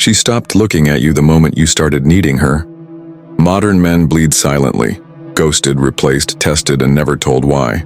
She stopped looking at you the moment you started needing her. Modern men bleed silently, ghosted, replaced, tested, and never told why.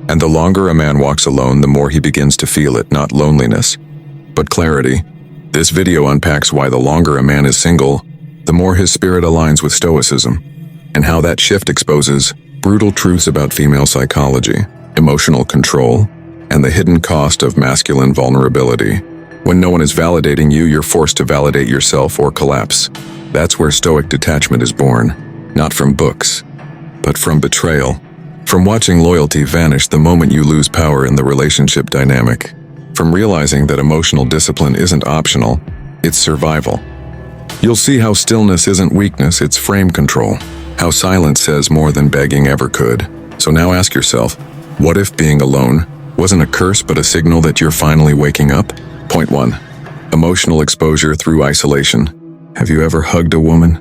And the longer a man walks alone, the more he begins to feel it, not loneliness, but clarity. This video unpacks why the longer a man is single, the more his spirit aligns with Stoicism, and how that shift exposes brutal truths about female psychology, emotional control, and the hidden cost of masculine vulnerability. When no one is validating you, you're forced to validate yourself or collapse. That's where Stoic detachment is born, not from books, but from betrayal. From watching loyalty vanish the moment you lose power in the relationship dynamic. From realizing that emotional discipline isn't optional, it's survival. You'll see how stillness isn't weakness, it's frame control. How silence says more than begging ever could. So now ask yourself, what if being alone wasn't a curse but a signal that you're finally waking up? Point 1. Emotional exposure through isolation. Have you ever hugged a woman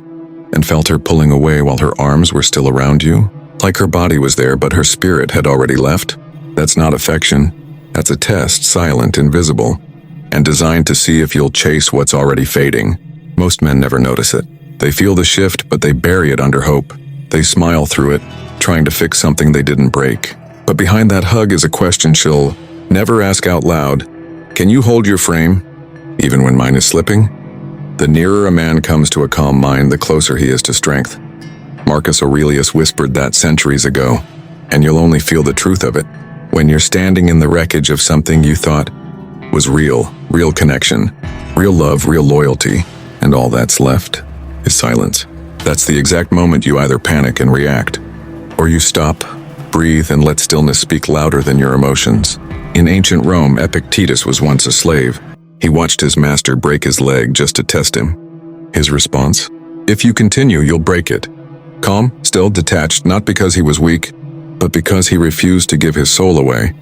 and felt her pulling away while her arms were still around you? Like her body was there, but her spirit had already left? That's not affection. That's a test, silent, invisible, and designed to see if you'll chase what's already fading. Most men never notice it. They feel the shift, but they bury it under hope. They smile through it, trying to fix something they didn't break. But behind that hug is a question she'll never ask out loud. Can you hold your frame, even when mine is slipping? The nearer a man comes to a calm mind, the closer he is to strength. Marcus Aurelius whispered that centuries ago, and you'll only feel the truth of it when you're standing in the wreckage of something you thought was real connection, real love, real loyalty, and all that's left is silence. That's the exact moment you either panic and react, or you stop, breathe, and let stillness speak louder than your emotions. In ancient Rome, Epictetus was once a slave. He watched his master break his leg just to test him. His response? If you continue, you'll break it. Calm, still, detached, not because he was weak, but because he refused to give his soul away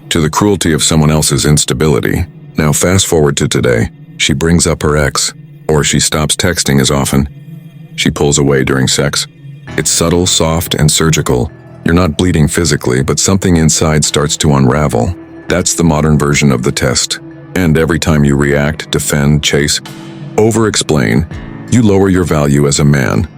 to the cruelty of someone else's instability. Now fast forward to today. She brings up her ex, or she stops texting as often. She pulls away during sex. It's subtle, soft, and surgical. You're not bleeding physically, but something inside starts to unravel. That's the modern version of the test. And every time you react, defend, chase, over-explain, you lower your value as a man.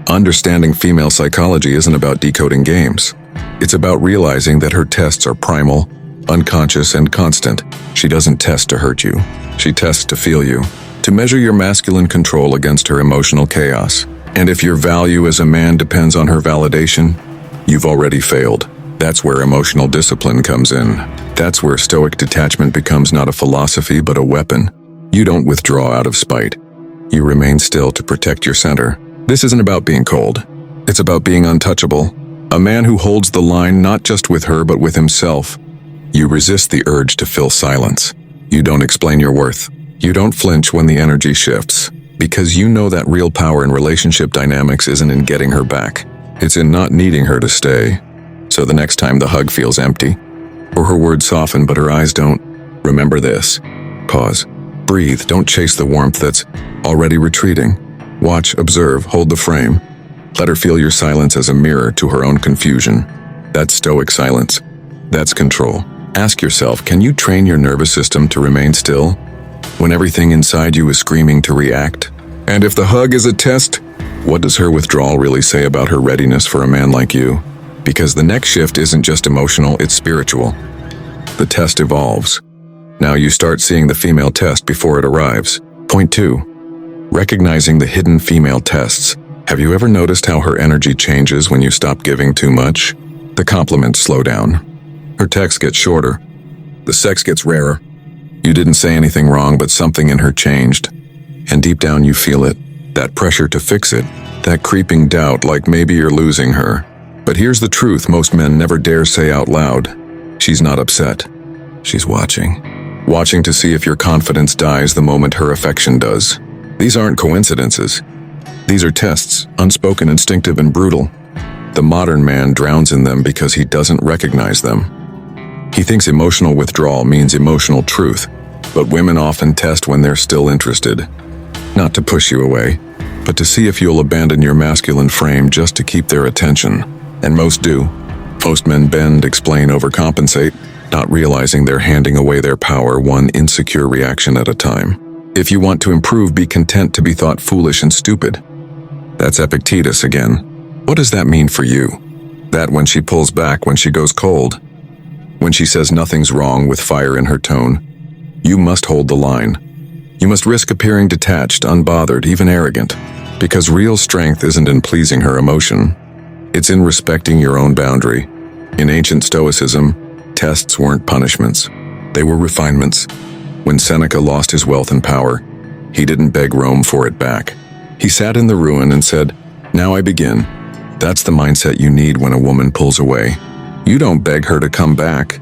Understanding female psychology isn't about decoding games. It's about realizing that her tests are primal, unconscious, and constant. She doesn't test to hurt you. She tests to feel you, to measure your masculine control against her emotional chaos. And if your value as a man depends on her validation, you've already failed. That's where emotional discipline comes in. That's where Stoic detachment becomes not a philosophy but a weapon. You don't withdraw out of spite. You remain still to protect your center. This isn't about being cold. It's about being untouchable. A man who holds the line not just with her but with himself. You resist the urge to fill silence. You don't explain your worth. You don't flinch when the energy shifts. Because you know that real power in relationship dynamics isn't in getting her back. It's in not needing her to stay. So the next time the hug feels empty, or her words soften but her eyes don't, remember this. Pause. Breathe. Don't chase the warmth that's already retreating. Watch, observe, hold the frame. Let her feel your silence as a mirror to her own confusion. That's Stoic silence. That's control. Ask yourself, can you train your nervous system to remain still when everything inside you is screaming to react? And if the hug is a test, what does her withdrawal really say about her readiness for a man like you? Because the next shift isn't just emotional, it's spiritual. The test evolves. Now you start seeing the female test before it arrives. Point 2. Recognizing the hidden female tests. Have you ever noticed how her energy changes when you stop giving too much? The compliments slow down. Her texts get shorter. The sex gets rarer. You didn't say anything wrong, but something in her changed. And deep down you feel it. That pressure to fix it. That creeping doubt like maybe you're losing her. But here's the truth most men never dare say out loud. She's not upset. She's watching. Watching to see if your confidence dies the moment her affection does. These aren't coincidences. These are tests, unspoken, instinctive, and brutal. The modern man drowns in them because he doesn't recognize them. He thinks emotional withdrawal means emotional truth, but women often test when they're still interested. Not to push you away, but to see if you'll abandon your masculine frame just to keep their attention. And most do. Most men bend, explain, overcompensate, not realizing they're handing away their power one insecure reaction at a time. If you want to improve, be content to be thought foolish and stupid. That's Epictetus again. What does that mean for you? That when she pulls back, when she goes cold, when she says nothing's wrong with fire in her tone, you must hold the line. You must risk appearing detached, unbothered, even arrogant, because real strength isn't in pleasing her emotion. It's in respecting your own boundary. In ancient Stoicism, tests weren't punishments. They were refinements. When Seneca lost his wealth and power, he didn't beg Rome for it back. He sat in the ruin and said, "Now I begin." That's the mindset you need when a woman pulls away. You don't beg her to come back.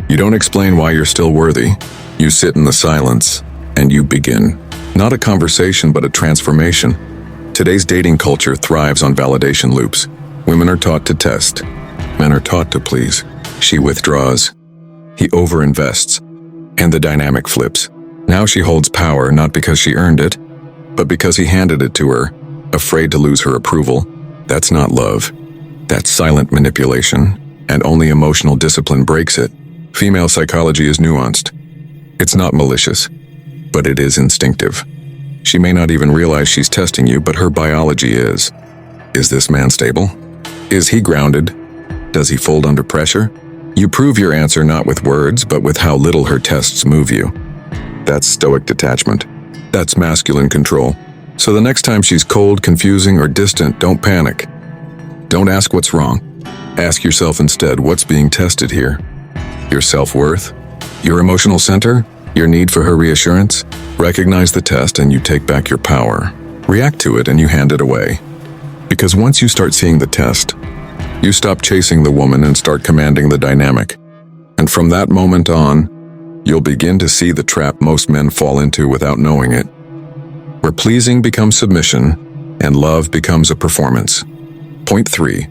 You don't explain why you're still worthy. You sit in the silence, and you begin. Not a conversation, but a transformation. Today's dating culture thrives on validation loops. Women are taught to test. Men are taught to please. She withdraws. He overinvests. And the dynamic flips. Now she holds power not because she earned it, but because he handed it to her, afraid to lose her approval. That's not love. That's silent manipulation, and only emotional discipline breaks it. Female psychology is nuanced. It's not malicious, but it is instinctive. She may not even realize she's testing you, but her biology is. Is this man stable? Is he grounded? Does he fold under pressure? You prove your answer not with words, but with how little her tests move you. That's stoic detachment. That's masculine control. So the next time she's cold, confusing, or distant, don't panic. Don't ask what's wrong. Ask yourself instead, what's being tested here? Your self-worth? Your emotional center? Your need for her reassurance? Recognize the test and you take back your power. React to it and you hand it away. Because once you start seeing the test, you stop chasing the woman and start commanding the dynamic. And from that moment on, you'll begin to see the trap most men fall into without knowing it, where pleasing becomes submission and love becomes a performance. Point 3.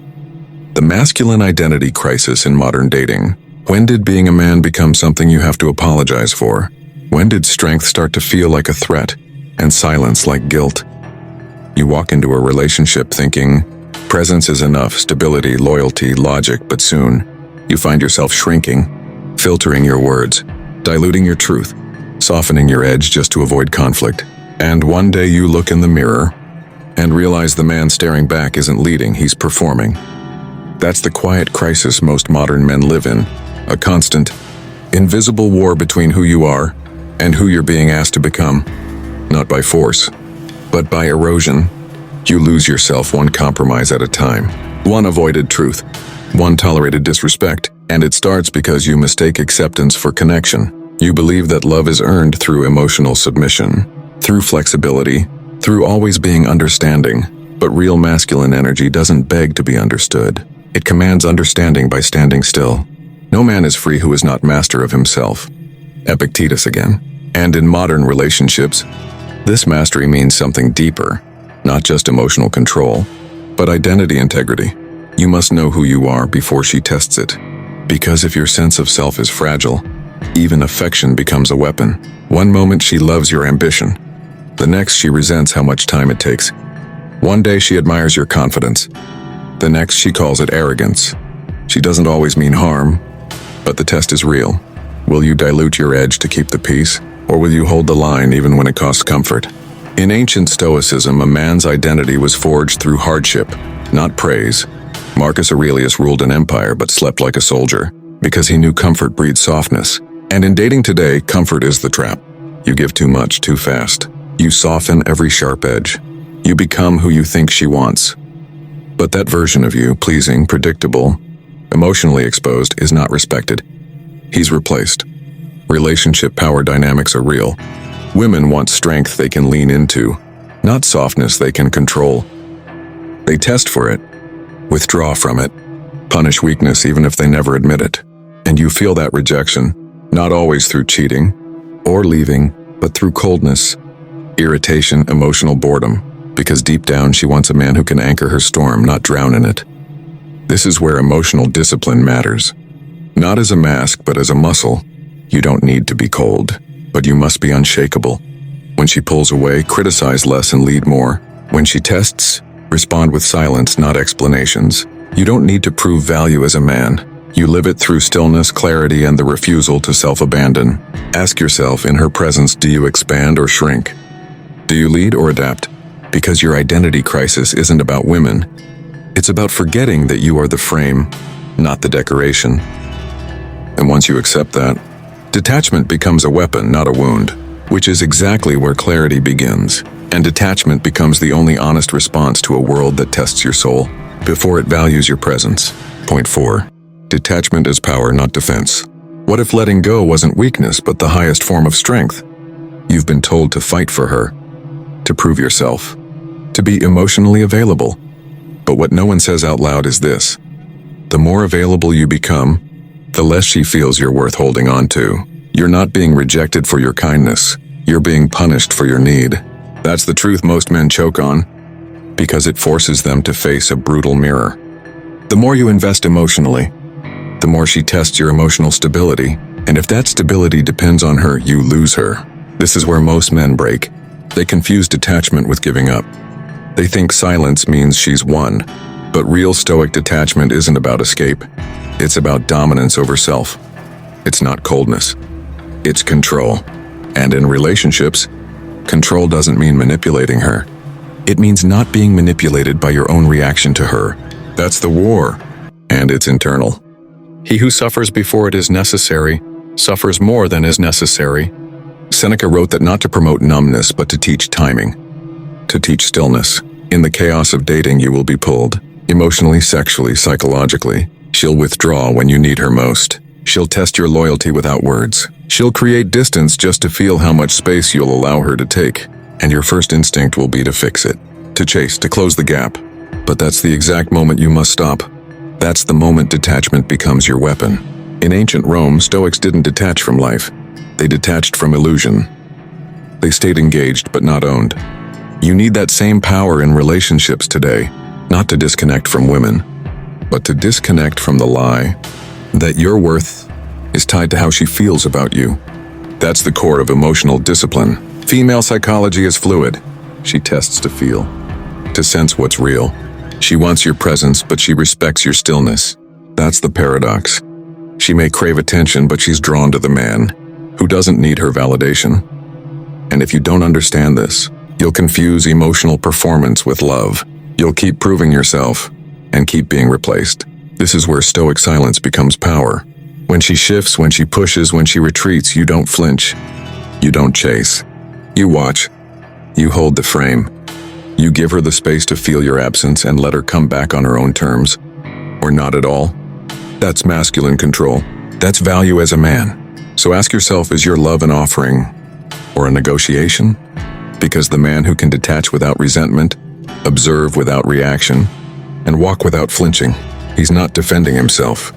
The masculine identity crisis in modern dating. When did being a man become something you have to apologize for? When did strength start to feel like a threat and silence like guilt? You walk into a relationship thinking, presence is enough, stability, loyalty, logic, but soon, you find yourself shrinking, filtering your words, diluting your truth, softening your edge just to avoid conflict. And one day you look in the mirror and realize the man staring back isn't leading, he's performing. That's the quiet crisis most modern men live in, a constant, invisible war between who you are and who you're being asked to become. Not by force, but by erosion. You lose yourself one compromise at a time, one avoided truth, one tolerated disrespect, and it starts because you mistake acceptance for connection. You believe that love is earned through emotional submission, through flexibility, through always being understanding. But real masculine energy doesn't beg to be understood. It commands understanding by standing still. No man is free who is not master of himself. Epictetus again. And in modern relationships, this mastery means something deeper, not just emotional control, but identity integrity. You must know who you are before she tests it. Because if your sense of self is fragile, even affection becomes a weapon. One moment she loves your ambition. The next she resents how much time it takes. One day she admires your confidence. The next she calls it arrogance. She doesn't always mean harm, but the test is real. Will you dilute your edge to keep the peace, or will you hold the line even when it costs comfort? In ancient Stoicism, a man's identity was forged through hardship, not praise. Marcus Aurelius ruled an empire but slept like a soldier, because he knew comfort breeds softness. And in dating today, comfort is the trap. You give too much too fast. You soften every sharp edge. You become who you think she wants. But that version of you, pleasing, predictable, emotionally exposed, is not respected. He's replaced. Relationship power dynamics are real. Women want strength they can lean into, not softness they can control. They test for it, withdraw from it, punish weakness even if they never admit it. And you feel that rejection, not always through cheating or leaving, but through coldness, irritation, emotional boredom, because deep down she wants a man who can anchor her storm, not drown in it. This is where emotional discipline matters. Not as a mask, but as a muscle. You don't need to be cold, but you must be unshakable. When she pulls away, criticize less and lead more. When she tests, respond with silence, not explanations. You don't need to prove value as a man. You live it through stillness, clarity, and the refusal to self-abandon. Ask yourself, in her presence, do you expand or shrink? Do you lead or adapt? Because your identity crisis isn't about women. It's about forgetting that you are the frame, not the decoration. And once you accept that, detachment becomes a weapon, not a wound, which is exactly where clarity begins. And detachment becomes the only honest response to a world that tests your soul before it values your presence. Point 4. Detachment is power, not defense. What if letting go wasn't weakness, but the highest form of strength? You've been told to fight for her, to prove yourself, to be emotionally available. But what no one says out loud is this: the more available you become, the less she feels you're worth holding on to. You're not being rejected for your kindness. You're being punished for your need. That's the truth most men choke on, because it forces them to face a brutal mirror. The more you invest emotionally, the more she tests your emotional stability, and if that stability depends on her, you lose her. This is where most men break. They confuse detachment with giving up. They think silence means she's won, but real stoic detachment isn't about escape. It's about dominance over self. It's not coldness. It's control. And in relationships, control doesn't mean manipulating her. It means not being manipulated by your own reaction to her. That's the war, and it's internal. He who suffers before it is necessary suffers more than is necessary. Seneca wrote that not to promote numbness, but to teach timing, to teach stillness. In the chaos of dating, you will be pulled, emotionally, sexually, psychologically. She'll withdraw when you need her most. She'll test your loyalty without words. She'll create distance just to feel how much space you'll allow her to take. And your first instinct will be to fix it, to chase, to close the gap. But that's the exact moment you must stop. That's the moment detachment becomes your weapon. In ancient Rome, Stoics didn't detach from life. They detached from illusion. They stayed engaged but not owned. You need that same power in relationships today, not to disconnect from women, but to disconnect from the lie that your worth is tied to how she feels about you. That's the core of emotional discipline. Female psychology is fluid. She tests to feel, to sense what's real. She wants your presence, but she respects your stillness. That's the paradox. She may crave attention, but she's drawn to the man who doesn't need her validation. And if you don't understand this, you'll confuse emotional performance with love. You'll keep proving yourself and keep being replaced. This is where stoic silence becomes power. When she shifts, when she pushes, when she retreats, you don't flinch. You don't chase. You watch. You hold the frame. You give her the space to feel your absence and let her come back on her own terms, or not at all. That's masculine control. That's value as a man. So ask yourself, is your love an offering or a negotiation? Because the man who can detach without resentment, observe without reaction, and walk without flinching, he's not defending himself.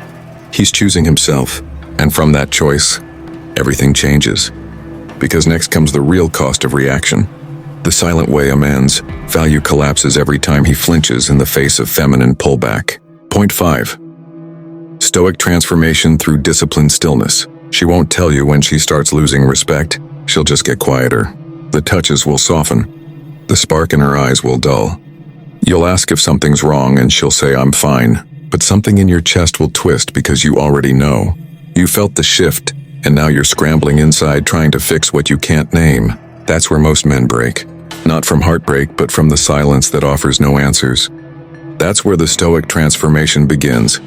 He's choosing himself. And from that choice, everything changes. Because next comes the real cost of reaction. The silent way a man's value collapses every time he flinches in the face of feminine pullback. Point 5. Stoic transformation through disciplined stillness. She won't tell you when she starts losing respect. She'll just get quieter. The touches will soften. The spark in her eyes will dull. You'll ask if something's wrong and she'll say, "I'm fine." But something in your chest will twist because you already know. You felt the shift, and now you're scrambling inside trying to fix what you can't name. That's where most men break. Not from heartbreak, but from the silence that offers no answers. That's where the stoic transformation begins.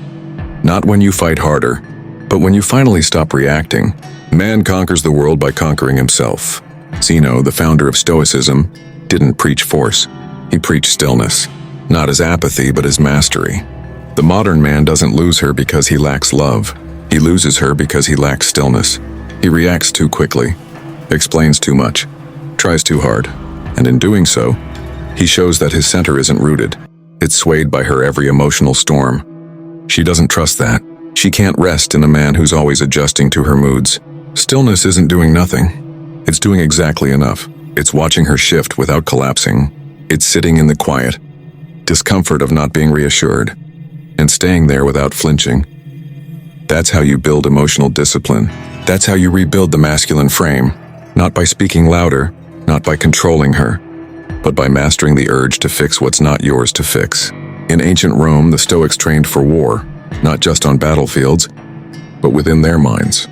Not when you fight harder, but when you finally stop reacting. Man conquers the world by conquering himself. Zeno, the founder of Stoicism, didn't preach force. He preached stillness. Not as apathy, but as mastery. The modern man doesn't lose her because he lacks love. He loses her because he lacks stillness. He reacts too quickly, explains too much, tries too hard, and in doing so, he shows that his center isn't rooted. It's swayed by her every emotional storm. She doesn't trust that. She can't rest in a man who's always adjusting to her moods. Stillness isn't doing nothing. It's doing exactly enough. It's watching her shift without collapsing. It's sitting in the quiet discomfort of not being reassured and staying there without flinching. That's how you build emotional discipline. That's how you rebuild the masculine frame. Not by speaking louder, not by controlling her, but by mastering the urge to fix what's not yours to fix. In ancient Rome, the Stoics trained for war. not just on battlefields, but within their minds.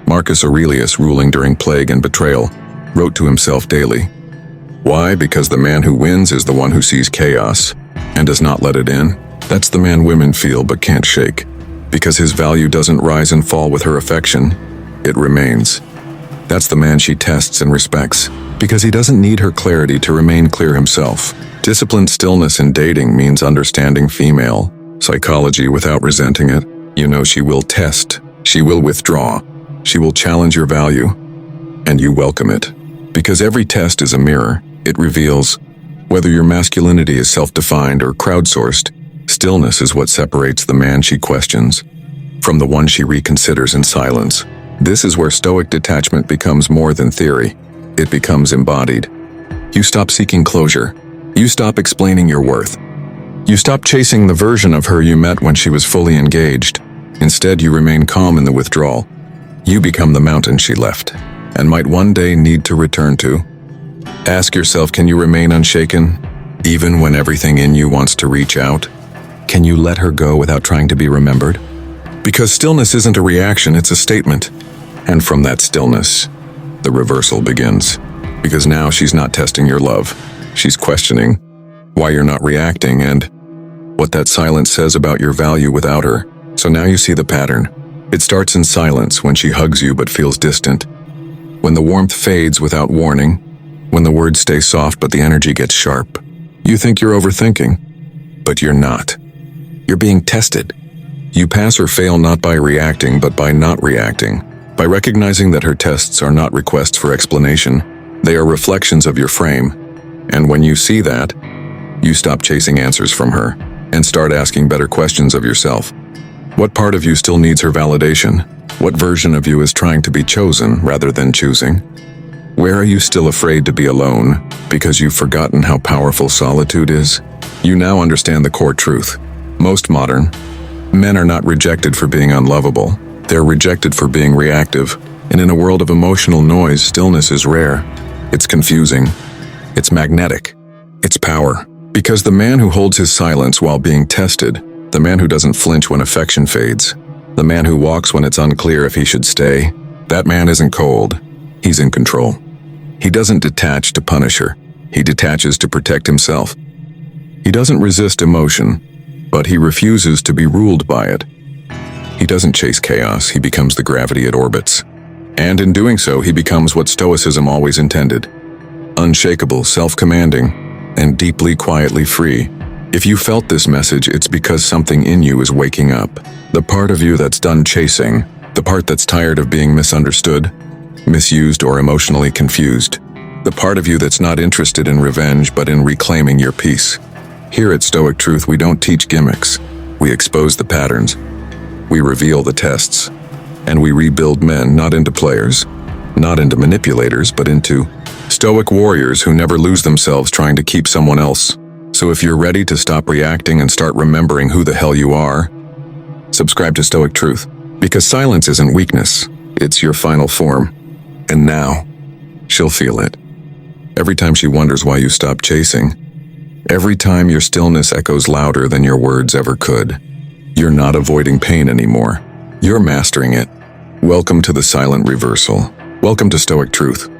Marcus Aurelius, ruling during plague and betrayal, wrote to himself daily. Why? Because the man who wins is the one who sees chaos and does not let it in. That's the man women feel but can't shake. Because his value doesn't rise and fall with her affection, it remains. That's the man she tests and respects, because he doesn't need her clarity to remain clear himself. Disciplined stillness in dating means understanding female psychology without resenting it. You know she will test, she will withdraw, she will challenge your value, and you welcome it. Because every test is a mirror. It reveals whether your masculinity is self-defined or crowdsourced. Stillness is what separates the man she questions from the one she reconsiders in silence. This is where Stoic detachment becomes more than theory. It becomes embodied. You stop seeking closure. You stop explaining your worth. You stop chasing the version of her you met when she was fully engaged. Instead, you remain calm in the withdrawal. You become the mountain she left, and might one day need to return to. Ask yourself, can you remain unshaken, even when everything in you wants to reach out? Can you let her go without trying to be remembered? Because stillness isn't a reaction, it's a statement. And from that stillness, the reversal begins. Because now she's not testing your love. She's questioning why you're not reacting and what that silence says about your value without her. So now you see the pattern. It starts in silence when she hugs you but feels distant. When the warmth fades without warning. When the words stay soft but the energy gets sharp. You think you're overthinking, but you're not. You're being tested. You pass or fail not by reacting but by not reacting. By recognizing that her tests are not requests for explanation, they are reflections of your frame. And when you see that, you stop chasing answers from her and start asking better questions of yourself. What part of you still needs her validation? What version of you is trying to be chosen rather than choosing? Where are you still afraid to be alone because you've forgotten how powerful solitude is? You now understand the core truth. Most modern men are not rejected for being unlovable. They're rejected for being reactive. And in a world of emotional noise, stillness is rare. It's confusing. It's magnetic. It's power. Because the man who holds his silence while being tested, the man who doesn't flinch when affection fades, the man who walks when it's unclear if he should stay, that man isn't cold. He's in control. He doesn't detach to punish her. He detaches to protect himself. He doesn't resist emotion, but he refuses to be ruled by it. He doesn't chase chaos, he becomes the gravity it orbits. And in doing so, he becomes what Stoicism always intended. Unshakable, self-commanding, and deeply, quietly free. If you felt this message, it's because something in you is waking up. The part of you that's done chasing, the part that's tired of being misunderstood, misused, or emotionally confused. The part of you that's not interested in revenge, but in reclaiming your peace. Here at Stoic Truth, we don't teach gimmicks. We expose the patterns. We reveal the tests. And we rebuild men not into players, not into manipulators, but into Stoic warriors who never lose themselves trying to keep someone else. So if you're ready to stop reacting and start remembering who the hell you are, subscribe to Stoic Truth. Because silence isn't weakness, it's your final form. And now, she'll feel it. Every time she wonders why you stopped chasing, every time your stillness echoes louder than your words ever could. You're not avoiding pain anymore. You're mastering it. Welcome to the silent reversal. Welcome to Stoic Truth.